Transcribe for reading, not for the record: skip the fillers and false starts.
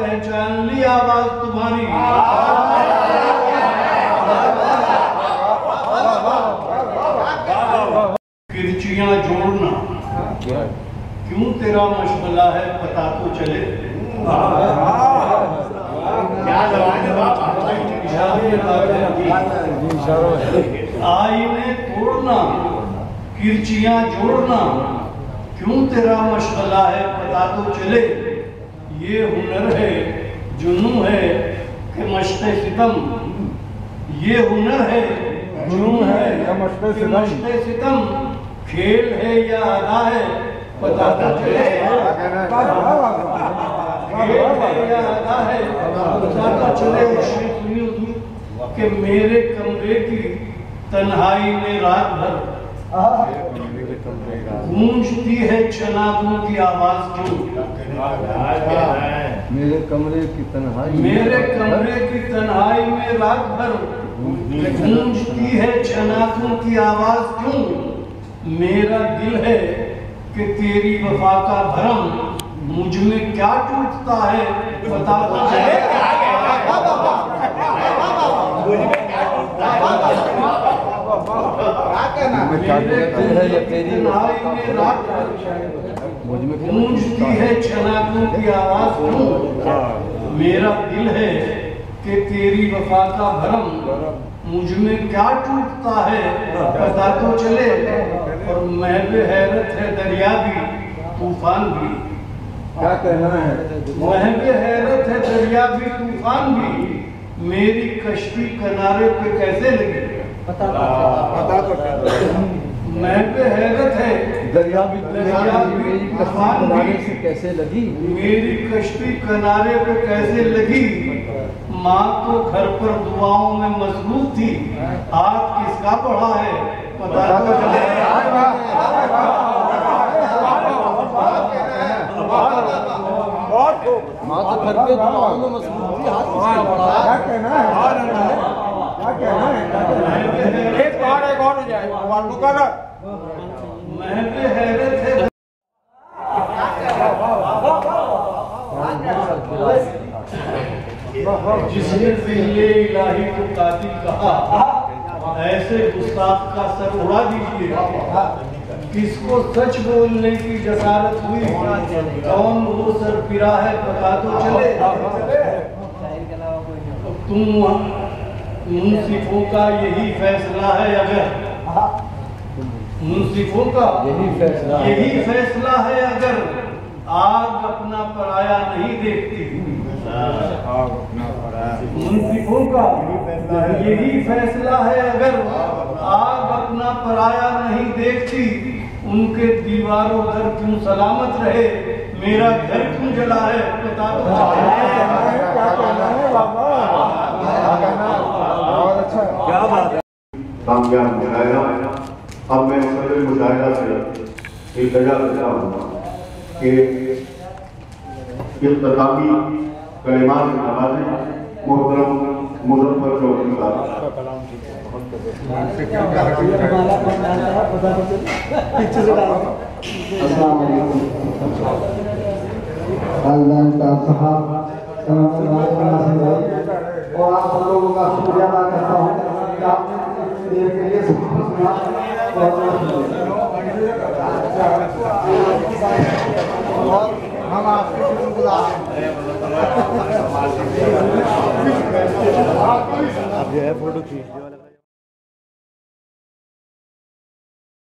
पहचान ली आवाज तुम्हारी। किरचियां जोड़ना क्यों तेरा मशगला है पता तो चले। आईने तोड़ना किरचियां जोड़ना क्यों तेरा मशगला है पता तो चले। ये हुनर है जुनून है कि मश्क़े सितम। ये हुनर है जुनून है कि मश्क़े सितम। खेल है या अदा है पता तो चले। खेल है या अदा है पता तो चले। कि मेरे कमरे की तन्हाई में रात भर गूंजती है चनाकों की आवाज क्यों। मेरे कमरे की तन्हाई में रात भर गूंजती है चनाकों की आवाज क्यों। मेरा दिल है कि तेरी वफा का भरम मुझ में क्या टूटता है पता तो चले। गूंजती है चनाकों की आवाज क्यों। मेरा दिल है कि तेरी वफा का भरम मुझ में क्या टूटता है पता तो चले। और महब हैरत है दरिया भी तूफान भी। क्या कहना है। महब हैरत है दरिया भी तूफान भी। मेरी कश्ती किनारे पे कैसे लगी पता तो महब हैरत है दरिया भी मेरी कश्ती किनारे से कैसे लगी। मेरी कश्ती किनारे पे कैसे लगी। माँ तो घर पर दुआओं में मशगूल थी। हाथ किसका बढ़ा है पता तो चले। माँ तो घर पे दुआओं में मशगूल थी। हाथ किसका बढ़ा है। क्या कहना है। एक और हो जाए महब हैरत है। जिसने पहले इलाही को कातिल कहा ऐसे गुस्ताख का सर उड़ा दीजिए। किसको सच बोलने की जसारत हुई कौन वो सर पिरा है पता तो चले। तुम मुंसिफों का यही फैसला है अगर मुंसिफों का यही फैसला है अगर आग अपना पराया नहीं देखती। मुंसिफों का यही फैसला है अगर आग अपना पराया नहीं देखती। उनके दीवारों घर क्यों सलामत रहे मेरा घर क्यों जला है पता तो क्या बात है। कामयाब मुशायरा। अब मैं सदर मुशायरा से इल्तिजा करता हूँ कि इख्तितामी कलिमात से नवाजें मोहतरम मुज़फ़्फ़र चौधरी साहब। और आप सब लोगों का शुक्रिया अदा करता हूँ कि आपने देर के लिए सुना। और हम आपके शुक्रगुजार हैं। अब जो है फोटो खींच